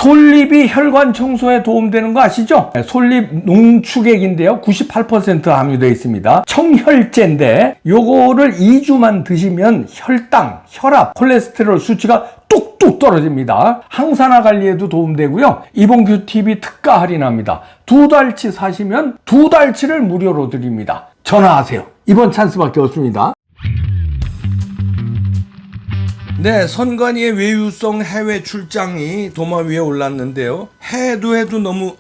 솔잎이 혈관 청소에 도움되는 거 아시죠? 솔잎 농축액인데요. 98% 함유되어 있습니다. 청혈제인데 요거를 2주만 드시면 혈당, 혈압, 콜레스테롤 수치가 뚝뚝 떨어집니다. 항산화 관리에도 도움되고요. 이봉규 TV 특가 할인합니다. 2달치 사시면 2달치를 무료로 드립니다. 전화하세요. 이번 찬스밖에 없습니다. 네, 선관위의 외유성 해외 출장이 도마 위에 올랐는데요. 해도 너무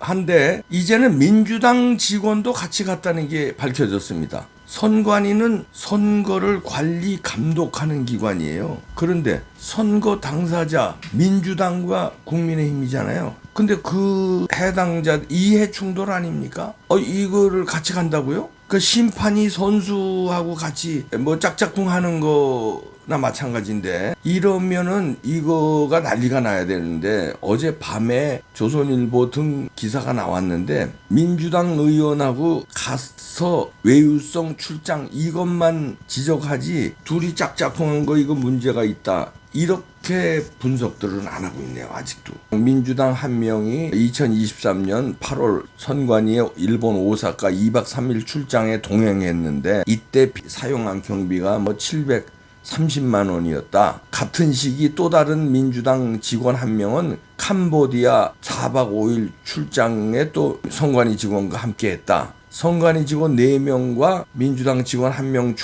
한데 이제는 민주당 직원도 같이 갔다는 게 밝혀졌습니다. 선관위는 선거를 관리 감독하는 기관이에요. 그런데 선거 당사자 민주당과 국민의힘이잖아요. 근데 그 해당자 이해 충돌 아닙니까? 이거를 같이 간다고요? 그 심판이 선수하고 같이 뭐 짝짝꿍 하는 거나 마찬가지인데 이러면은 이거가 난리가 나야 되는데 어젯밤에 조선일보 등 기사가 나왔는데 민주당 의원하고 가서 외유성 출장 이것만 지적하지 둘이 짝짝꿍한 거 이거 문제가 있다. 이렇게 분석들은 안 하고 있네요. 아직도. 민주당 한 명이 2023년 8월 선관위에 일본 오사카 2박 3일 출장에 동행했는데 이때 사용한 경비가 730만 원이었다. 같은 시기 또 다른 민주당 직원 한 명은 캄보디아 4박 5일 출장에 또 선관위 직원과 함께 했다. 선관위 직원 4명과 민주당 직원 1명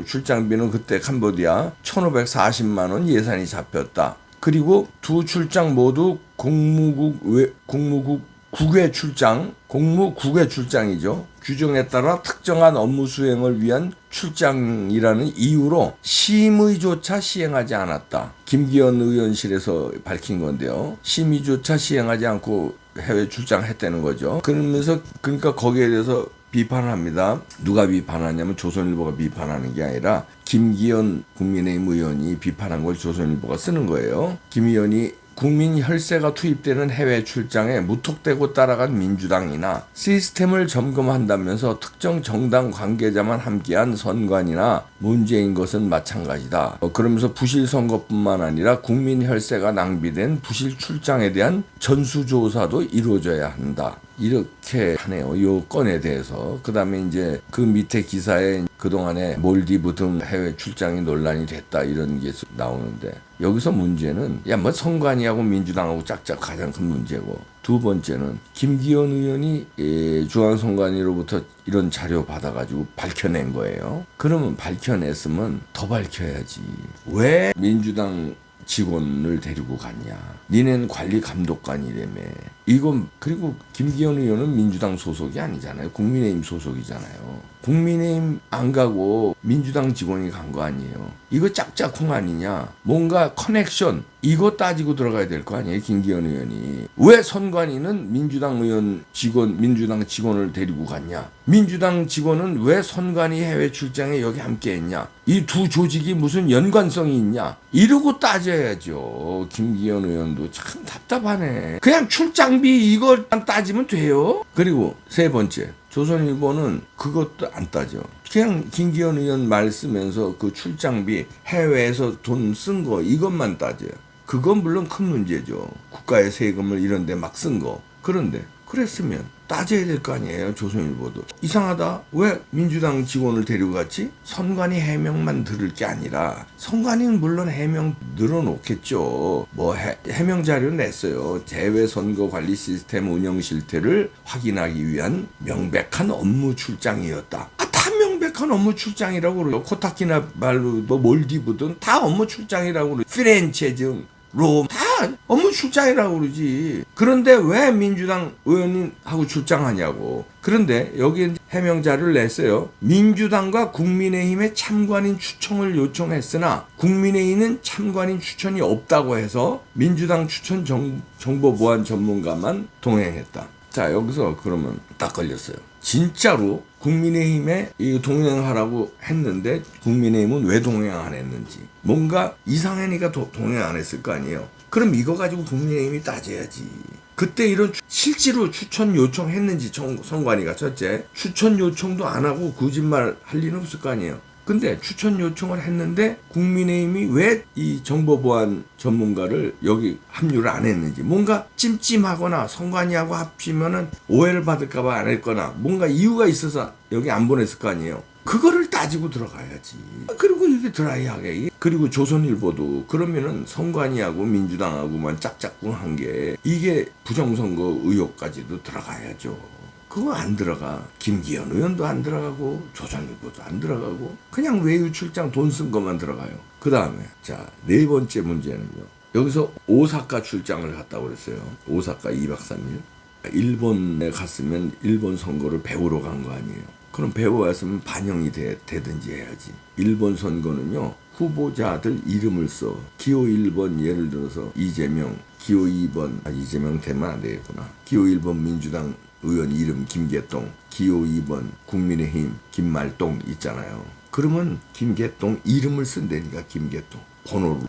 출장비는 그때 캄보디아 1,540만 원 예산이 잡혔다. 그리고 두 출장 모두 국외 출장이죠. 규정에 따라 특정한 업무 수행을 위한 출장이라는 이유로 심의조차 시행하지 않았다. 김기현 의원실에서 밝힌 건데요. 심의조차 시행하지 않고 해외 출장했다는 거죠. 그러니까 거기에 대해서 비판을 합니다. 누가 비판하냐면 조선일보가 비판하는 게 아니라 김기현 국민의힘 의원이 비판한 걸 조선일보가 쓰는 거예요. 김 의원이 국민 혈세가 투입되는 해외 출장에 무턱대고 따라간 민주당이나 시스템을 점검한다면서 특정 정당 관계자만 함께한 선관이나 문제인 것은 마찬가지다. 그러면서 부실 선거뿐만 아니라 국민 혈세가 낭비된 부실 출장에 대한 전수조사도 이루어져야 한다. 이렇게 하네요. 요 건에 대해서. 그 다음에 이제 그 밑에 기사에 그동안에 몰디브 등 해외 출장이 논란이 됐다 이런 게 나오는데 여기서 문제는 선관위하고 민주당하고 짝짝 가장 큰 문제고 두 번째는 김기현 의원이 중앙선관위로부터 이런 자료 받아가지고 밝혀낸 거예요. 그러면 밝혀냈으면 더 밝혀야지. 왜 민주당 직원을 데리고 갔냐. 니넨 관리 감독관이라며. 이건 그리고 김기현 의원은 민주당 소속이 아니잖아요. 국민의힘 소속이잖아요. 국민의힘 안 가고 민주당 직원이 간 거 아니에요. 이거 짝짝꿍 아니냐. 뭔가 커넥션 이거 따지고 들어가야 될 거 아니에요. 김기현 의원이. 왜 선관위는 민주당 직원을 데리고 갔냐. 민주당 직원은 왜 선관위 해외 출장에 여기 함께 했냐. 이 두 조직이 무슨 연관성이 있냐. 이러고 따져야죠. 김기현 의원도 참 답답하네. 그냥 출장비 이거만 따지면 돼요. 그리고 세 번째. 조선일보는 그것도 안 따져. 그냥 김기현 의원 말 쓰면서 그 출장비 해외에서 돈 쓴 거 이것만 따져요. 그건 물론 큰 문제죠. 국가의 세금을 이런 데 막 쓴 거. 그런데 그랬으면 따져야 될 거 아니에요. 조선일보도. 이상하다. 왜 민주당 직원을 데리고 갔지? 선관위 해명만 들을 게 아니라 선관위는 물론 해명 늘어놓겠죠. 해명 자료 냈어요. 대외 선거 관리 시스템 운영 실태를 확인하기 위한 명백한 업무 출장이었다. 다 명백한 업무 출장이라고 그래요. 코타키나발루 몰디브든 다 업무 출장이라고 그래요. 피렌체 등 롬 다 업무 출장이라고 그러지. 그런데 왜 민주당 의원하고 출장하냐고. 그런데 여기 해명자를 냈어요. 민주당과 국민의힘의 참관인 추천을 요청했으나 국민의힘은 참관인 추천이 없다고 해서 민주당 추천 정보보안 전문가만 동행했다. 자, 여기서 그러면 딱 걸렸어요. 진짜로 국민의힘에 동행하라고 했는데 국민의힘은 왜 동행 안 했는지. 뭔가 이상하니까 동행 안 했을 거 아니에요. 그럼 이거 가지고 국민의힘이 따져야지. 그때 이런 실제로 추천 요청했는지 선관위가 첫째. 추천 요청도 안 하고 거짓말 할 리는 없을 거 아니에요. 근데 추천 요청을 했는데 국민의힘이 왜 이 정보보안 전문가를 여기 합류를 안 했는지, 뭔가 찜찜하거나 선관위하고 합치면은 오해를 받을까봐 안 했거나 뭔가 이유가 있어서 여기 안 보냈을 거 아니에요. 그거를 따지고 들어가야지. 그리고 이게 드라이하게, 그리고 조선일보도 그러면은 선관위하고 민주당하고만 짝짝꿍한 게 이게 부정선거 의혹까지도 들어가야죠. 그거 안 들어가. 김기현 의원도 안 들어가고 조선일보도 안 들어가고 그냥 외유 출장 돈 쓴 것만 들어가요. 그 다음에 자, 네 번째 문제는요. 여기서 오사카 출장을 갔다고 그랬어요. 오사카 2박 3일. 일본에 갔으면 일본 선거를 배우러 간 거 아니에요. 그럼 배워왔으면 반영이 되든지 해야지. 일본 선거는요, 후보자들 이름을 써. 기호 1번 예를 들어서 이재명, 기호 2번 이재명 되면 안 되겠구나. 기호 1번 민주당 의원 이름 김계동, 기호 2번 국민의힘 김말동 있잖아요. 그러면 김계동 이름을 쓴다니까. 김계동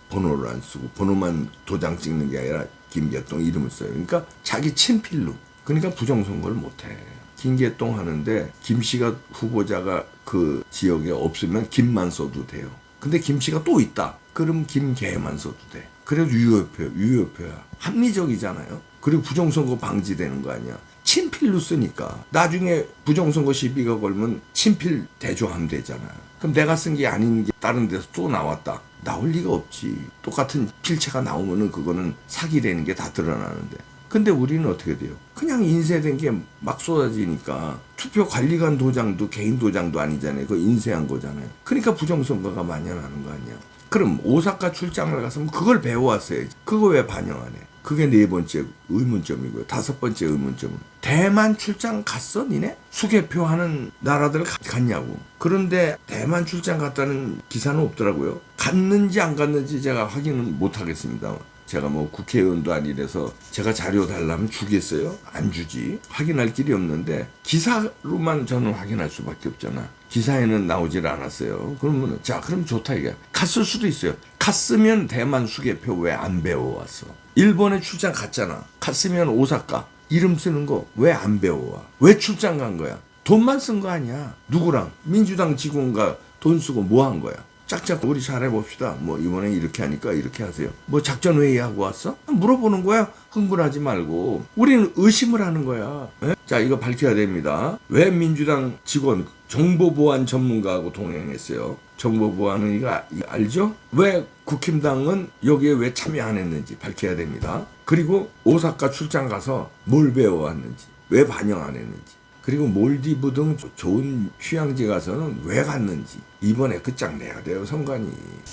번호를 안 쓰고 번호만 도장 찍는 게 아니라 김계동 이름을 써요. 그러니까 자기 친필로. 그러니까 부정선거를 못해. 김계동 하는데 김씨가 후보자가 그 지역에 없으면 김만 써도 돼요. 근데 김씨가 또 있다. 그럼 김계만 써도 돼. 그래도 유효표야. 합리적이잖아요. 그리고 부정선거 방지되는 거 아니야. 친필로 쓰니까 나중에 부정선거 시비가 걸면 친필 대조하면 되잖아. 그럼 내가 쓴 게 아닌 게 다른 데서 또 나왔다. 나올 리가 없지. 똑같은 필체가 나오면은 그거는 사기라는 게 다 드러나는데. 근데 우리는 어떻게 돼요? 그냥 인쇄된 게 막 쏟아지니까 투표 관리관 도장도 개인 도장도 아니잖아요. 그거 인쇄한 거잖아요. 그러니까 부정선거가 만연하는 거 아니야. 그럼 오사카 출장을 갔으면 그걸 배워왔어야지. 그거 왜 반영 안 해? 그게 네 번째 의문점이고요. 다섯 번째 의문점은 대만 출장 갔어 니네? 수개표 하는 나라들 갔냐고. 그런데 대만 출장 갔다는 기사는 없더라고요. 갔는지 안 갔는지 제가 확인은 못하겠습니다. 제가 뭐 국회의원도 아니라서 제가 자료 달라면 주겠어요? 안 주지. 확인할 길이 없는데 기사로만 저는 확인할 수밖에 없잖아. 기사에는 나오질 않았어요. 그러면 자, 그럼 좋다 이게. 갔을 수도 있어요. 갔으면 대만 수개표 왜 안 배워왔어? 일본에 출장 갔잖아. 갔으면 오사카 이름 쓰는 거 왜 안 배워와? 왜 출장 간 거야? 돈만 쓴 거 아니야. 누구랑? 민주당 직원과 돈 쓰고 뭐 한 거야? 짝짝 우리 잘해봅시다. 뭐 이번에 이렇게 하니까 이렇게 하세요. 뭐 작전회의하고 왔어? 물어보는 거야. 흥분하지 말고. 우리는 의심을 하는 거야. 에? 자, 이거 밝혀야 됩니다. 왜 민주당 직원 정보보안 전문가하고 동행했어요? 정보보안은 이거 알죠? 왜 국힘당은 여기에 왜 참여 안 했는지 밝혀야 됩니다. 그리고 오사카 출장 가서 뭘 배워왔는지, 왜 반영 안 했는지, 그리고 몰디브 등 좋은 휴양지 가서는 왜 갔는지 이번에 끝장내야 돼요. 선관위.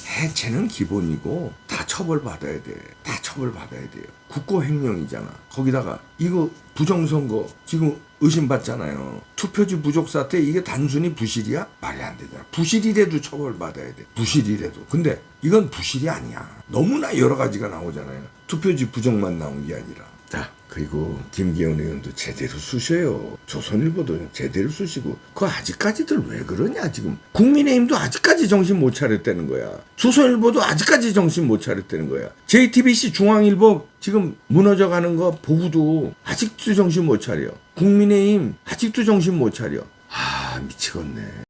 해체는 기본이고 다 처벌받아야 돼. 다 처벌받아야 돼요. 국고횡령이잖아. 거기다가 이거 부정선거 지금 의심받잖아요. 투표지 부족 사태 이게 단순히 부실이야? 말이 안 되잖아. 부실이라도 처벌받아야 돼. 부실이라도. 근데 이건 부실이 아니야. 너무나 여러 가지가 나오잖아요. 투표지 부정만 나온 게 아니라. 자, 그리고 김기현 의원도 제대로 쓰셔요. 조선일보도 제대로 쓰시고. 그거 아직까지들 왜 그러냐 지금. 국민의힘도 아직까지 정신 못 차렸다는 거야. 조선일보도 아직까지 정신 못 차렸다는 거야. JTBC 중앙일보 지금 무너져가는 거 보고도 아직도 정신 못 차려. 국민의힘 아직도 정신 못 차려. 아, 미치겠네.